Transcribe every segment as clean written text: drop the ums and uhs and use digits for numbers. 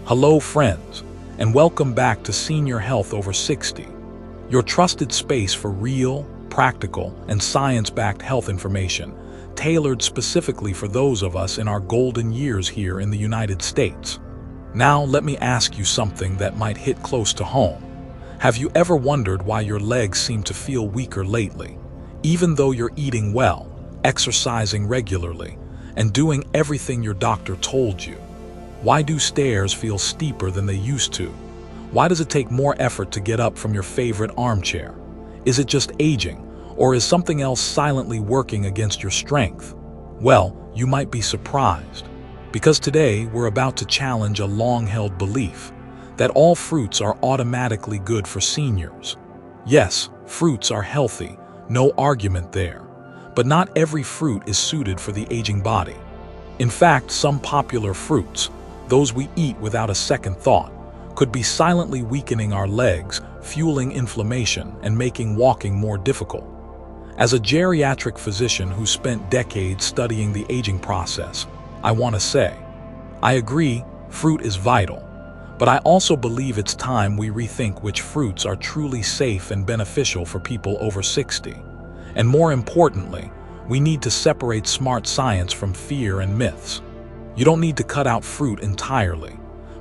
Hello friends, and welcome back to Senior Health Over 60, your trusted space for real, practical, and science-backed health information, tailored specifically for those of us in our golden years here in the United States. Now let me ask you something that might hit close to home. Have you ever wondered why your legs seem to feel weaker lately, even though you're eating well, exercising regularly, and doing everything your doctor told you? Why do stairs feel steeper than they used to? Why does it take more effort to get up from your favorite armchair? Is it just aging, or is something else silently working against your strength? Well, you might be surprised, because today we're about to challenge a long-held belief that all fruits are automatically good for seniors. Yes, fruits are healthy, no argument there, but not every fruit is suited for the aging body. In fact, some popular fruits, those we eat without a second thought, could be silently weakening our legs, fueling inflammation, and making walking more difficult. As a geriatric physician who spent decades studying the aging process, I want to say, I agree, fruit is vital, but I also believe it's time we rethink which fruits are truly safe and beneficial for people over 60. And more importantly, we need to separate smart science from fear and myths. You don't need to cut out fruit entirely,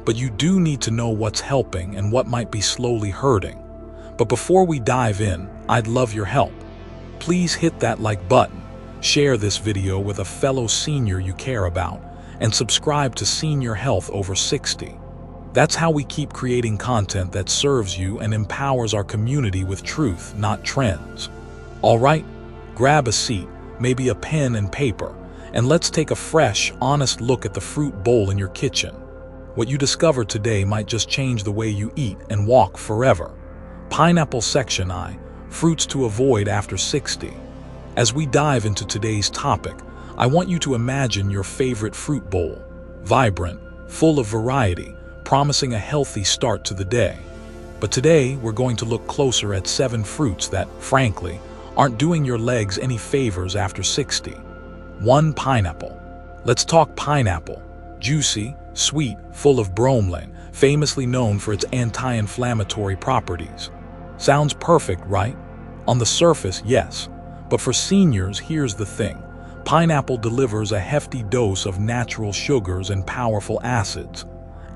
but you do need to know what's helping and what might be slowly hurting. But before we dive in, I'd love your help. Please hit that like button, share this video with a fellow senior you care about, and subscribe to Senior Health Over 60. That's how we keep creating content that serves you and empowers our community with truth, not trends. All right, grab a seat, maybe a pen and paper, and let's take a fresh, honest look at the fruit bowl in your kitchen. What you discover today might just change the way you eat and walk forever. Pineapple Section I, fruits to avoid after 60. As we dive into today's topic, I want you to imagine your favorite fruit bowl, vibrant, full of variety, promising a healthy start to the day. But today, we're going to look closer at 7 fruits that, frankly, aren't doing your legs any favors after 60. 1. Pineapple. Let's talk pineapple. Juicy, sweet, full of bromelain, famously known for its anti-inflammatory properties. Sounds perfect, right? On the surface, yes. But for seniors, here's the thing. Pineapple delivers a hefty dose of natural sugars and powerful acids.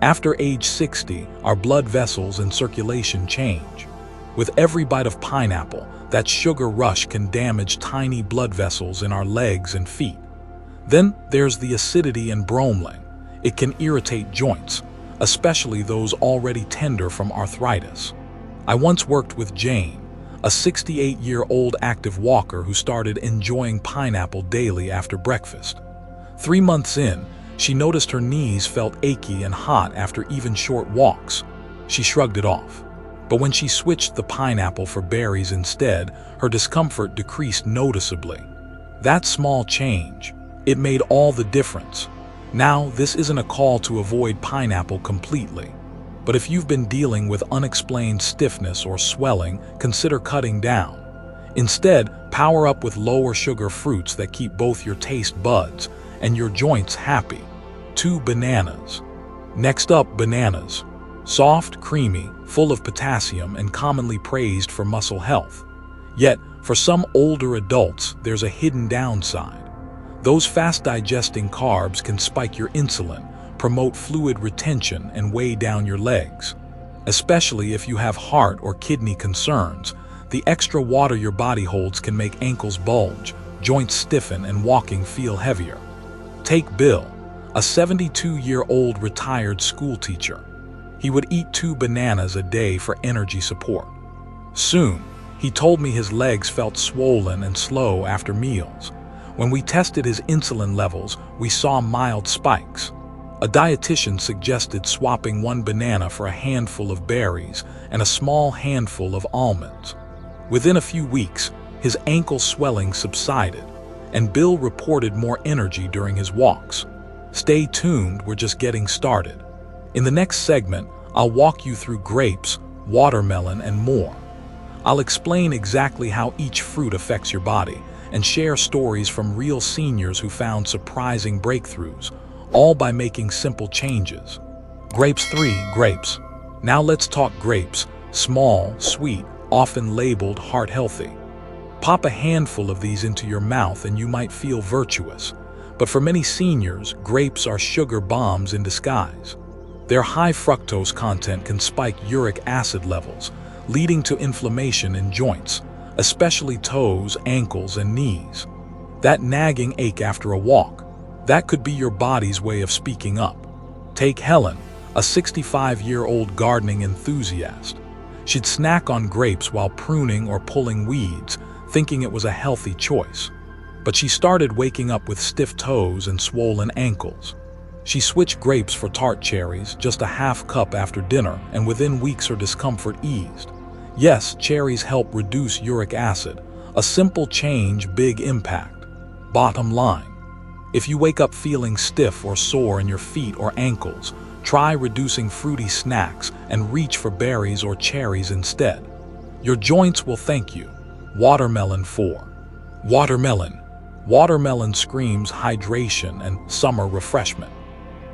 After age 60, our blood vessels and circulation change. With every bite of pineapple, that sugar rush can damage tiny blood vessels in our legs and feet. Then there's the acidity and bromelain. It can irritate joints, especially those already tender from arthritis. I once worked with Jane, a 68-year-old active walker who started enjoying pineapple daily after breakfast. 3 months in, she noticed her knees felt achy and hot after even short walks. She shrugged it off. But when she switched the pineapple for berries instead, her discomfort decreased noticeably. That small change, it made all the difference. Now, this isn't a call to avoid pineapple completely. But if you've been dealing with unexplained stiffness or swelling, consider cutting down. Instead, power up with lower sugar fruits that keep both your taste buds and your joints happy. 2. Bananas. Next up, bananas. Soft, creamy, full of potassium, and commonly praised for muscle health. Yet, for some older adults, there's a hidden downside. Those fast-digesting carbs can spike your insulin, promote fluid retention, and weigh down your legs. Especially if you have heart or kidney concerns, the extra water your body holds can make ankles bulge, joints stiffen, and walking feel heavier. Take Bill, a 72-year-old retired school teacher. He would eat 2 bananas a day for energy support. Soon, he told me his legs felt swollen and slow after meals. When we tested his insulin levels, we saw mild spikes. A dietitian suggested swapping 1 banana for a handful of berries and a small handful of almonds. Within a few weeks, his ankle swelling subsided, and Bill reported more energy during his walks. Stay tuned, we're just getting started. In the next segment, I'll walk you through grapes, watermelon, and more. I'll explain exactly how each fruit affects your body and share stories from real seniors who found surprising breakthroughs, all by making simple changes. Grapes 3. Grapes. Now let's talk grapes. Small, sweet, often labeled heart healthy. Pop a handful of these into your mouth and you might feel virtuous. But for many seniors, grapes are sugar bombs in disguise. Their high fructose content can spike uric acid levels, leading to inflammation in joints, especially toes, ankles, and knees. That nagging ache after a walk, that could be your body's way of speaking up. Take Helen, a 65-year-old gardening enthusiast. She'd snack on grapes while pruning or pulling weeds, thinking it was a healthy choice. But she started waking up with stiff toes and swollen ankles. She switched grapes for tart cherries, just a half cup after dinner, and within weeks her discomfort eased. Yes, cherries help reduce uric acid. A simple change, big impact. Bottom line, if you wake up feeling stiff or sore in your feet or ankles, try reducing fruity snacks and reach for berries or cherries instead. Your joints will thank you. Watermelon 4. Watermelon. Watermelon screams hydration and summer refreshment.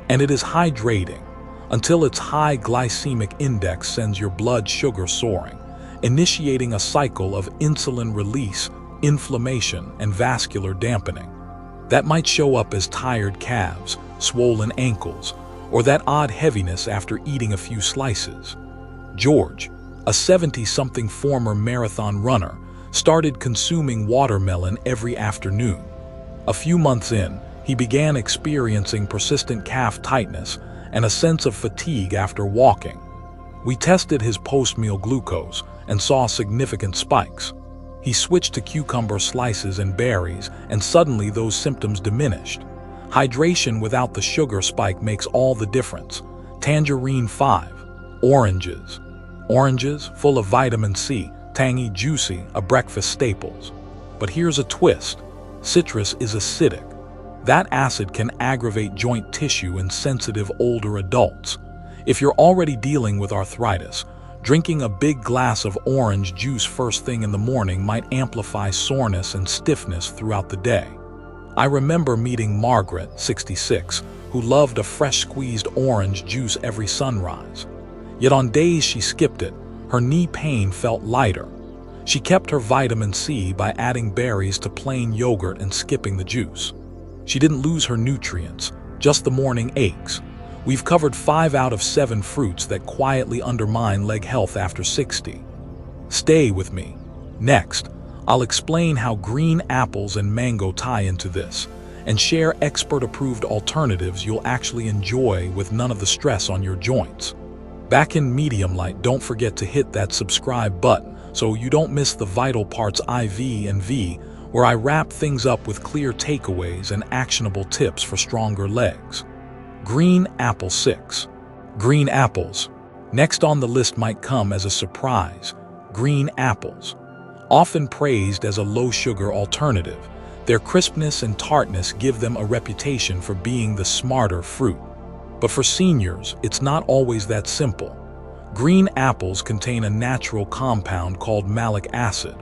And it is hydrating until its high glycemic index sends your blood sugar soaring, initiating a cycle of insulin release, inflammation, and vascular dampening. That might show up as tired calves, swollen ankles, or that odd heaviness after eating a few slices. George, a 70-something former marathon runner, started consuming watermelon every afternoon. A few months in, he began experiencing persistent calf tightness and a sense of fatigue after walking. We tested his post-meal glucose and saw significant spikes. He switched to cucumber slices and berries, and suddenly those symptoms diminished. Hydration without the sugar spike makes all the difference. Tangerine 5. Oranges. Oranges, full of vitamin C, tangy, juicy, a breakfast staples. But here's a twist. Citrus is acidic. That acid can aggravate joint tissue in sensitive older adults. If you're already dealing with arthritis, drinking a big glass of orange juice first thing in the morning might amplify soreness and stiffness throughout the day. I remember meeting Margaret, 66, who loved a fresh squeezed orange juice every sunrise. Yet on days she skipped it, her knee pain felt lighter. She kept her vitamin C by adding berries to plain yogurt and skipping the juice. She didn't lose her nutrients, just the morning aches. We've covered 5 out of 7 fruits that quietly undermine leg health after 60. Stay with me. Next, I'll explain how green apples and mango tie into this, and share expert-approved alternatives you'll actually enjoy with none of the stress on your joints. Back in medium light, don't forget to hit that subscribe button so you don't miss the vital parts IV and V, where I wrap things up with clear takeaways and actionable tips for stronger legs. Green apple 6. Green apples. Next on the list might come as a surprise. Green apples. Often praised as a low-sugar alternative, their crispness and tartness give them a reputation for being the smarter fruit. But for seniors, it's not always that simple. Green apples contain a natural compound called malic acid.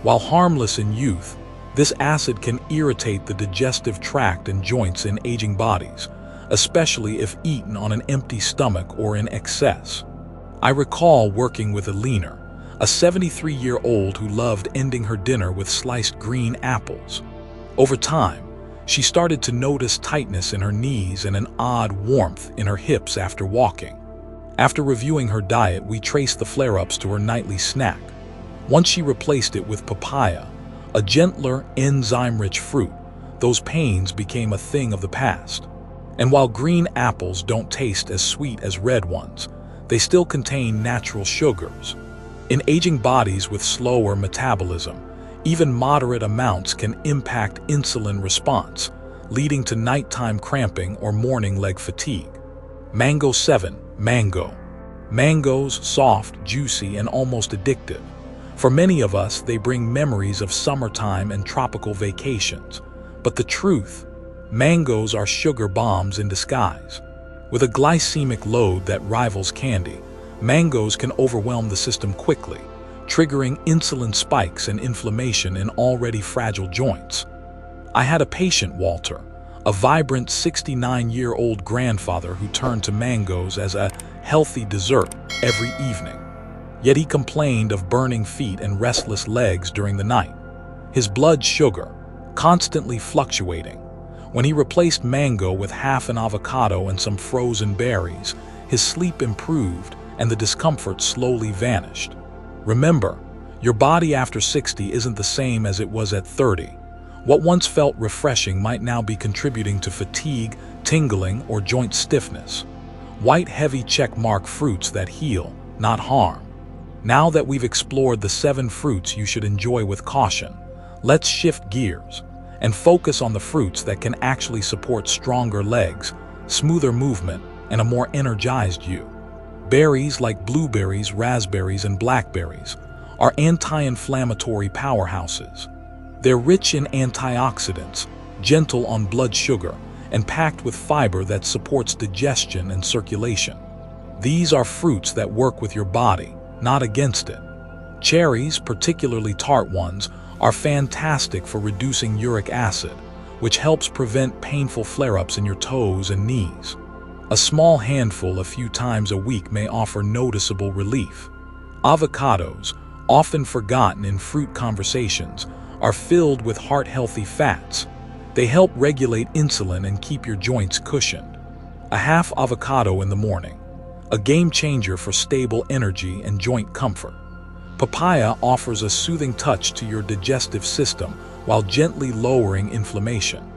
While harmless in youth, this acid can irritate the digestive tract and joints in aging bodies, especially if eaten on an empty stomach or in excess. I recall working with Alina, a 73-year-old who loved ending her dinner with sliced green apples. Over time, she started to notice tightness in her knees and an odd warmth in her hips after walking. After reviewing her diet, we traced the flare-ups to her nightly snack. Once she replaced it with papaya, a gentler, enzyme-rich fruit, those pains became a thing of the past. And while green apples don't taste as sweet as red ones, they still contain natural sugars. In aging bodies with slower metabolism, even moderate amounts can impact insulin response, leading to nighttime cramping or morning leg fatigue. Mango 7. Mango. Mangoes, soft, juicy, and almost addictive. For many of us, they bring memories of summertime and tropical vacations. But the truth, mangoes are sugar bombs in disguise. With a glycemic load that rivals candy, mangoes can overwhelm the system quickly, triggering insulin spikes and inflammation in already fragile joints. I had a patient, Walter, a vibrant 69-year-old grandfather who turned to mangoes as a healthy dessert every evening. Yet he complained of burning feet and restless legs during the night, his blood sugar constantly fluctuating. When he replaced mango with half an avocado and some frozen berries, his sleep improved and the discomfort slowly vanished. Remember, your body after 60 isn't the same as it was at 30. What once felt refreshing might now be contributing to fatigue, tingling, or joint stiffness. White, heavy checkmark fruits that heal, not harm. Now that we've explored the 7 fruits you should enjoy with caution, let's shift gears and focus on the fruits that can actually support stronger legs, smoother movement, and a more energized you. Berries like blueberries, raspberries, and blackberries are anti-inflammatory powerhouses. They're rich in antioxidants, gentle on blood sugar, and packed with fiber that supports digestion and circulation. These are fruits that work with your body, not against it. Cherries, particularly tart ones, are fantastic for reducing uric acid, which helps prevent painful flare-ups in your toes and knees. A small handful a few times a week may offer noticeable relief. Avocados, often forgotten in fruit conversations, are filled with heart-healthy fats. They help regulate insulin and keep your joints cushioned. A half avocado in the morning, a game changer for stable energy and joint comfort. Papaya offers a soothing touch to your digestive system while gently lowering inflammation.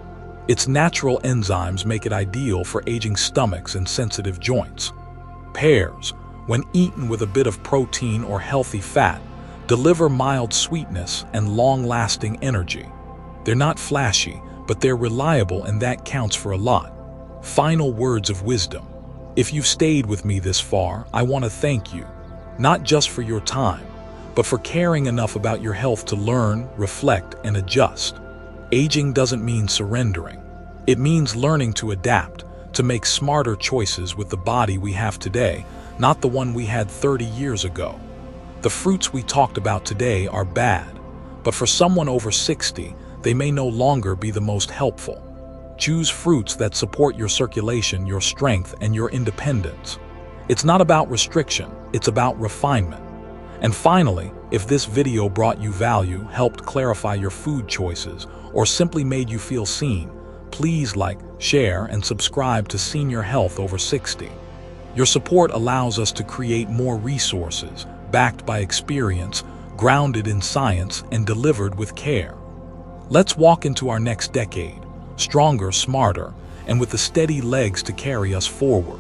Its natural enzymes make it ideal for aging stomachs and sensitive joints. Pears, when eaten with a bit of protein or healthy fat, deliver mild sweetness and long-lasting energy. They're not flashy, but they're reliable, and that counts for a lot. Final words of wisdom. If you've stayed with me this far, I want to thank you, not just for your time, but for caring enough about your health to learn, reflect, and adjust. Aging doesn't mean surrendering. It means learning to adapt, to make smarter choices with the body we have today, not the one we had 30 years ago. The fruits we talked about today are bad, but for someone over 60, they may no longer be the most helpful. Choose fruits that support your circulation, your strength, and your independence. It's not about restriction, it's about refinement. And finally, if this video brought you value, helped clarify your food choices, or simply made you feel seen, please like, share, and subscribe to Senior Health Over 60. Your support allows us to create more resources, backed by experience, grounded in science, and delivered with care. Let's walk into our next decade, stronger, smarter, and with the steady legs to carry us forward.